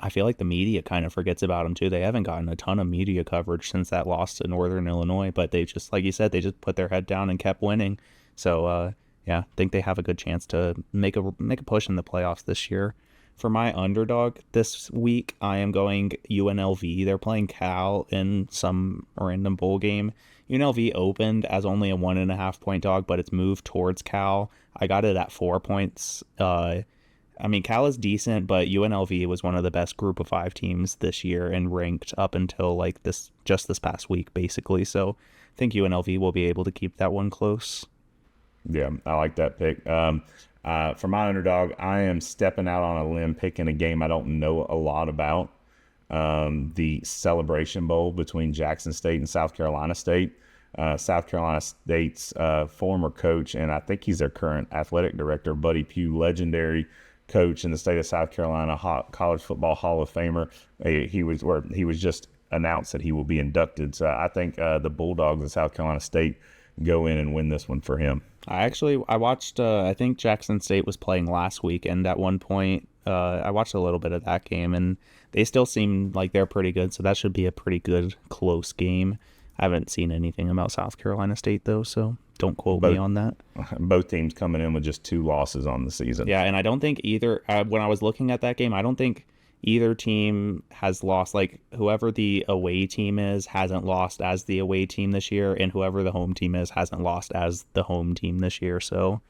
I feel like the media kind of forgets about them too. They haven't gotten a ton of media coverage since that loss to Northern Illinois, but they just, like you said, they just put their head down and kept winning. So, yeah, I think they have a good chance to make a push in the playoffs this year. For my underdog this week, I am going UNLV. They're playing Cal in some random bowl game. UNLV opened as only a 1.5 point dog, but it's moved towards Cal. I got it at 4 points. I mean, Cal is decent, but UNLV was one of the best group of 5 teams this year and ranked up until like this past week, basically. So I think UNLV will be able to keep that one close. Yeah, I like that pick. For my underdog, I am stepping out on a limb, picking a game I don't know a lot about. The Celebration Bowl between Jackson State and South Carolina State. South Carolina State's former coach, and I think he's their current athletic director, Buddy Pugh, legendary coach in the state of South Carolina, college football Hall of Famer. He was just announced that he will be inducted. So I think the Bulldogs of South Carolina State go in and win this one for him. I watched, I think Jackson State was playing last week, and at one point I watched a little bit of that game, and they still seem like they're pretty good, so that should be a pretty good, close game. I haven't seen anything about South Carolina State, though, so don't quote me on that. Both teams coming in with just 2 losses on the season. Yeah, and I don't think either, when I was looking at that game, I don't think either team has lost. Like, whoever the away team is hasn't lost as the away team this year, and whoever the home team is hasn't lost as the home team this year. So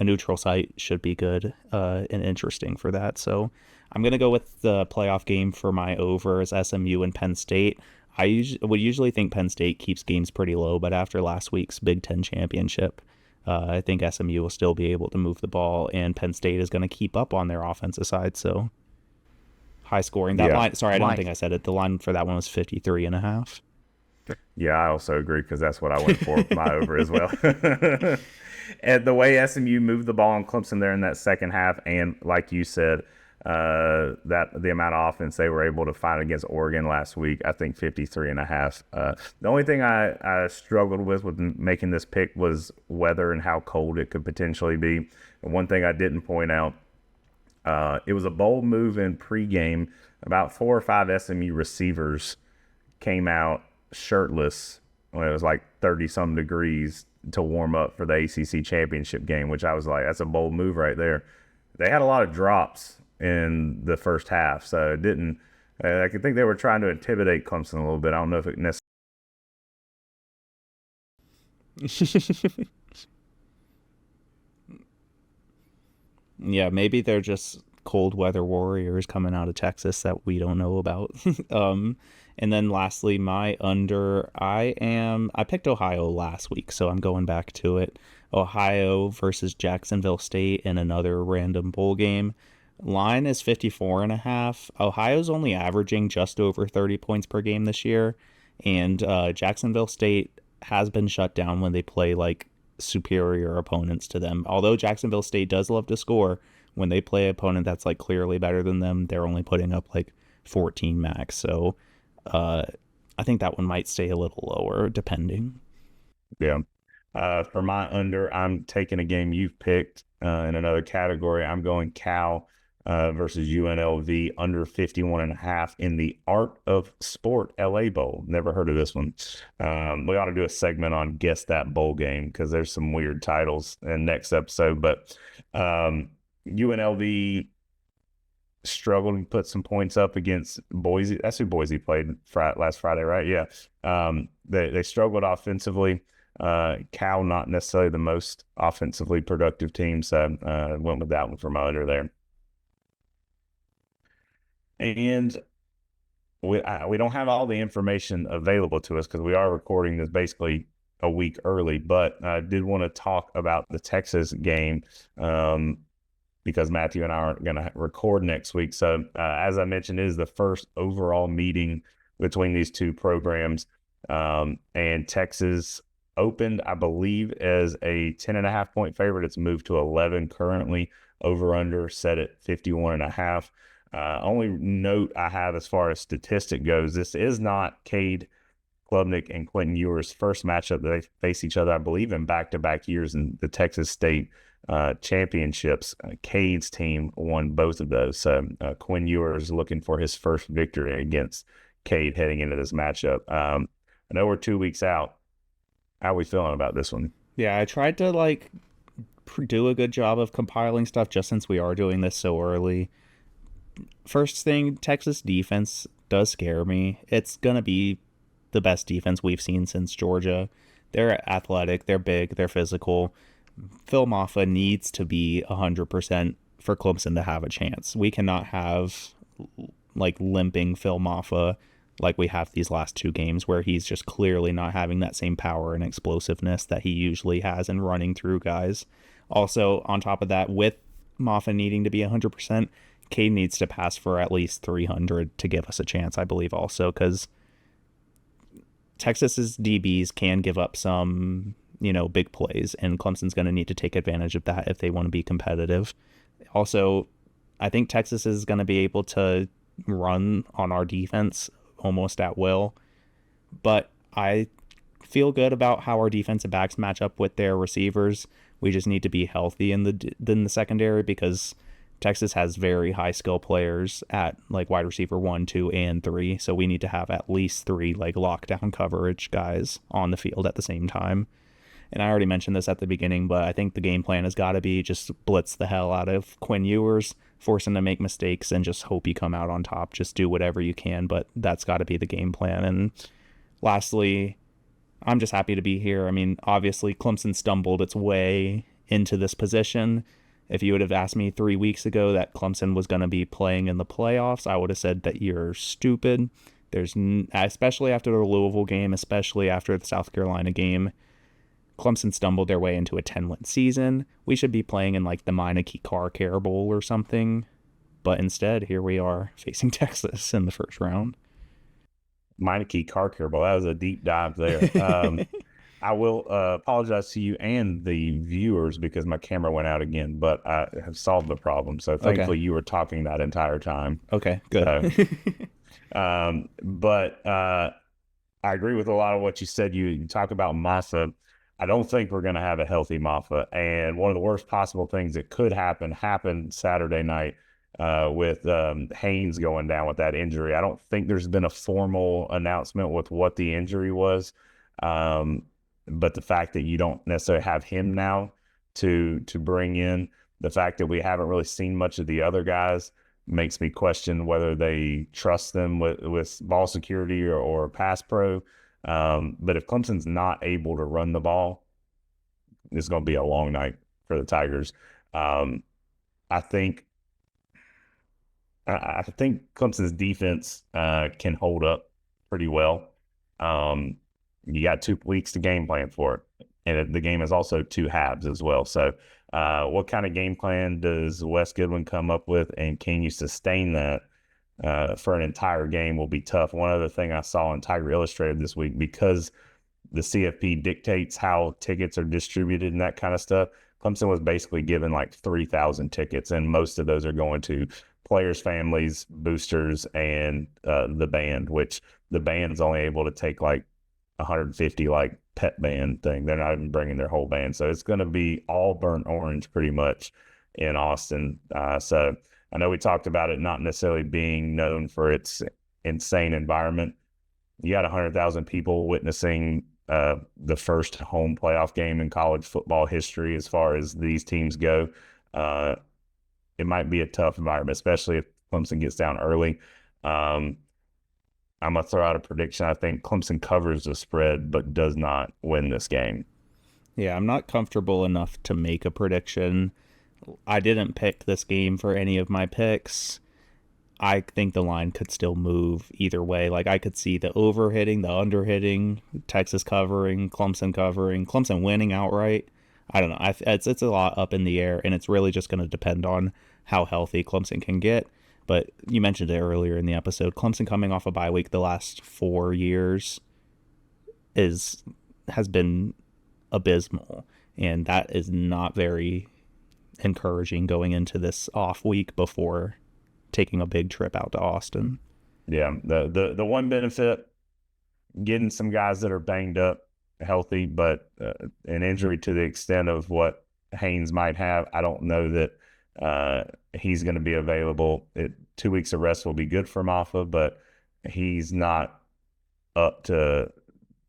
a neutral site should be good and interesting for that. So I'm going to go with the playoff game for my over as SMU and Penn State. I would usually think Penn State keeps games pretty low, but after last week's Big Ten championship, I think SMU will still be able to move the ball, and Penn State is going to keep up on their offensive side. So high scoring. That line, sorry, I don't think I said it. The line for that one was 53.5. Yeah, I also agree because that's what I went for my over as well. And the way SMU moved the ball on Clemson there in that second half, and like you said, that the amount of offense they were able to find against Oregon last week, I think 53.5. The only thing I struggled with making this pick was weather and how cold it could potentially be. And one thing I didn't point out, it was a bold move in pregame. About 4 or 5 SMU receivers came out shirtless when it was like 30-some degrees to warm up for the ACC Championship game, which I was like, that's a bold move right there. They had a lot of drops in the first half, so it didn't. I could think they were trying to intimidate Clemson a little bit. I don't know if it necessarily. Yeah, maybe they're just cold weather warriors coming out of Texas that we don't know about. And then lastly, my under, I picked Ohio last week, so I'm going back to it. Ohio versus Jacksonville State in another random bowl game. Line is 54.5. Ohio's only averaging just over 30 points per game this year, and Jacksonville State has been shut down when they play like superior opponents to them. Although Jacksonville State does love to score, when they play an opponent that's like clearly better than them, they're only putting up like 14 max. So I think that one might stay a little lower depending. Yeah. For my under, I'm taking a game you've picked in another category. I'm going Cal versus UNLV under 51.5 in the Art of Sport LA Bowl. Never heard of this one. We ought to do a segment on Guess That Bowl Game because there's some weird titles in next episode. But UNLV struggled and put some points up against Boise. That's who Boise played last Friday, right? Yeah. They struggled offensively. Cal not necessarily the most offensively productive team, so went with that one for my under there. And we don't have all the information available to us because we are recording this basically a week early, but I did want to talk about the Texas game because Matthew and I aren't going to record next week. So as I mentioned, it is the first overall meeting between these two programs, and Texas opened, I believe, as a 10.5 point favorite. It's moved to 11 currently. Over under set at 51.5. Only note I have as far as statistic goes, this is not Cade Klubnik and Quentin Ewer's first matchup that they face each other, I believe, in back-to-back years in the Texas State championships. Cade's team won both of those. So Quinn Ewer is looking for his first victory against Cade heading into this matchup. I know we're 2 weeks out. How are we feeling about this one? Yeah, I tried to do a good job of compiling stuff just since we are doing this so early. First thing, Texas defense does scare me. It's going to be the best defense we've seen since Georgia. They're athletic, they're big, they're physical. Phil Maffa needs to be 100% for Clemson to have a chance. We cannot have limping Phil Maffa like we have these last two games where he's just clearly not having that same power and explosiveness that he usually has in running through guys. Also, on top of that, with Maffa needing to be 100%, Cade needs to pass for at least 300 to give us a chance, I believe, also, because Texas's DBs can give up some, big plays, and Clemson's going to need to take advantage of that if they want to be competitive. Also, I think Texas is going to be able to run on our defense almost at will, but I feel good about how our defensive backs match up with their receivers. We just need to be healthy in the secondary because Texas has very high skill players at wide receiver 1, 2, and 3. So we need to have at least 3 lockdown coverage guys on the field at the same time. And I already mentioned this at the beginning, but I think the game plan has got to be just blitz the hell out of Quinn Ewers, force him to make mistakes, and just hope you come out on top. Just do whatever you can, but that's got to be the game plan. And lastly, I'm just happy to be here. I mean, obviously, Clemson stumbled its way into this position. If you would have asked me 3 weeks ago that Clemson was going to be playing in the playoffs, I would have said that you're stupid. Especially after the Louisville game, especially after the South Carolina game, Clemson stumbled their way into a 10-win season. We should be playing in the Meineke Car Care Bowl or something. But instead, here we are facing Texas in the first round. Meineke Car Care Bowl. That was a deep dive there. I will apologize to you and the viewers because my camera went out again, but I have solved the problem. So thankfully you were talking that entire time. Okay, good. But I agree with a lot of what you said. You talk about Maffa. I don't think we're going to have a healthy Maffa. And one of the worst possible things that could happen happened Saturday night with Haynes going down with that injury. I don't think there's been a formal announcement with what the injury was. But the fact that you don't necessarily have him now to bring in, the fact that we haven't really seen much of the other guys makes me question whether they trust them with ball security or pass pro. But if Clemson's not able to run the ball, it's going to be a long night for the Tigers. I think Clemson's defense can hold up pretty well. You got 2 weeks to game plan for it. And the game is also 2 halves as well. So what kind of game plan does Wes Goodwin come up with, and can you sustain that for an entire game will be tough. One other thing I saw in Tiger Illustrated this week, because the CFP dictates how tickets are distributed and that kind of stuff, Clemson was basically given like 3,000 tickets, and most of those are going to players' families, boosters, and the band, which the band's only able to take like 150 like pet band thing. They're not even bringing their whole band. So it's going to be all burnt orange pretty much in Austin. So I know we talked about it not necessarily being known for its insane environment. You got 100,000 people witnessing the first home playoff game in college football history as far as these teams go. It might be a tough environment, especially if Clemson gets down early. I'm going to throw out a prediction. I think Clemson covers the spread but does not win this game. Yeah, I'm not comfortable enough to make a prediction. I didn't pick this game for any of my picks. I think the line could still move either way. Like, I could see the over hitting, the under hitting, Texas covering, Clemson winning outright. I don't know. It's a lot up in the air, and it's really just going to depend on how healthy Clemson can get. But you mentioned it earlier in the episode, Clemson coming off a bye week the last 4 years has been abysmal, and that is not very encouraging going into this off week before taking a big trip out to Austin. Yeah, the one benefit, getting some guys that are banged up healthy, but an injury to the extent of what Haynes might have, I don't know that he's going to be available. 2 weeks of rest will be good for Maffa, but he's not up to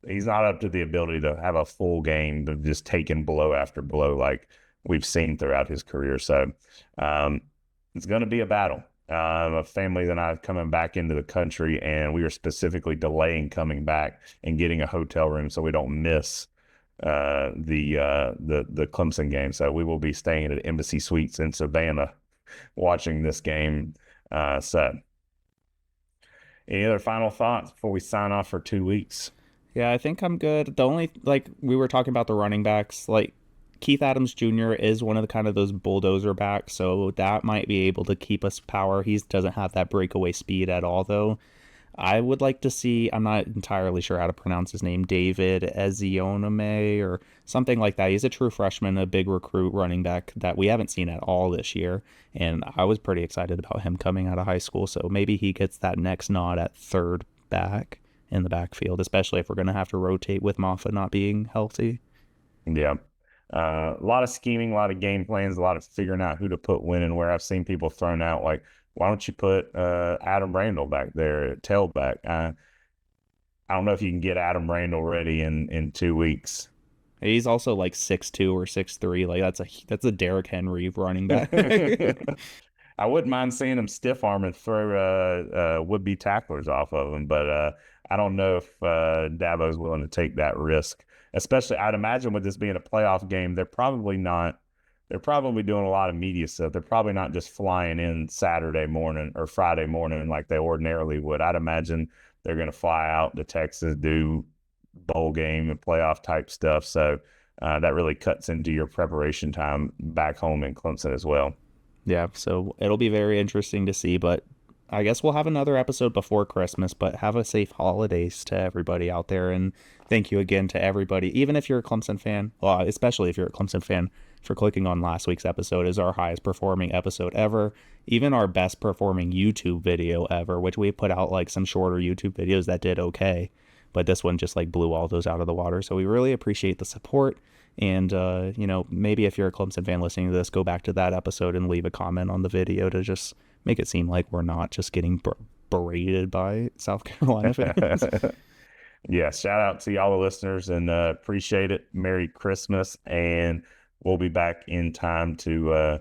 the ability to have a full game of just taking blow after blow like we've seen throughout his career. So it's going to be a battle. A family and I coming back into the country, and we were specifically delaying coming back and getting a hotel room so we don't miss the Clemson game. So we will be staying at Embassy Suites in Savannah watching this game. So any other final thoughts before we sign off for 2 weeks? Yeah, I think I'm good. The only, we were talking about the running backs, Keith Adams Jr. is one of the kind of those bulldozer backs, so that might be able to keep us power. He doesn't have that breakaway speed at all, though. I would like to see, I'm not entirely sure how to pronounce his name, David Ezioname or something like that. He's a true freshman, a big recruit running back that we haven't seen at all this year, and I was pretty excited about him coming out of high school, so maybe he gets that next nod at third back in the backfield, especially if we're going to have to rotate with Maffa not being healthy. Yeah. A lot of scheming, a lot of game plans, a lot of figuring out who to put when and where. I've seen people thrown out like, why don't you put Adam Randall back there at tailback? I don't know if you can get Adam Randall ready in 2 weeks. He's also 6'2" or 6'3". That's a Derrick Henry running back. I wouldn't mind seeing him stiff arm and throw would-be tacklers off of him, but I don't know if Dabo's willing to take that risk. Especially, I'd imagine with this being a playoff game, they're probably doing a lot of media stuff. They're probably not just flying in Saturday morning or Friday morning like they ordinarily would. I'd imagine they're going to fly out to Texas, do bowl game and playoff type stuff. So that really cuts into your preparation time back home in Clemson as well. Yeah, so it'll be very interesting to see, but I guess we'll have another episode before Christmas, but have a safe holidays to everybody out there. And thank you again to everybody, even if you're a Clemson fan, well, especially if you're a Clemson fan, for clicking on last week's episode. Is our highest performing episode ever, even our best performing YouTube video ever, which we put out like some shorter YouTube videos that did okay, but this one just like blew all those out of the water. So we really appreciate the support. And, maybe if you're a Clemson fan listening to this, go back to that episode and leave a comment on the video to just make it seem like we're not just getting berated by South Carolina fans. Yeah, shout out to y'all the listeners, and appreciate it. Merry Christmas, and we'll be back in time to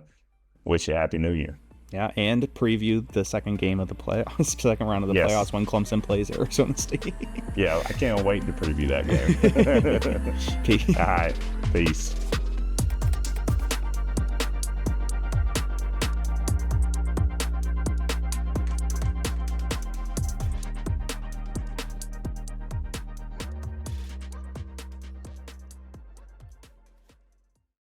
wish you a Happy New Year. Yeah, and preview the second game of the playoffs, second round of the playoffs when Clemson plays Arizona State. Yeah, I can't wait to preview that game. Peace. All right, peace.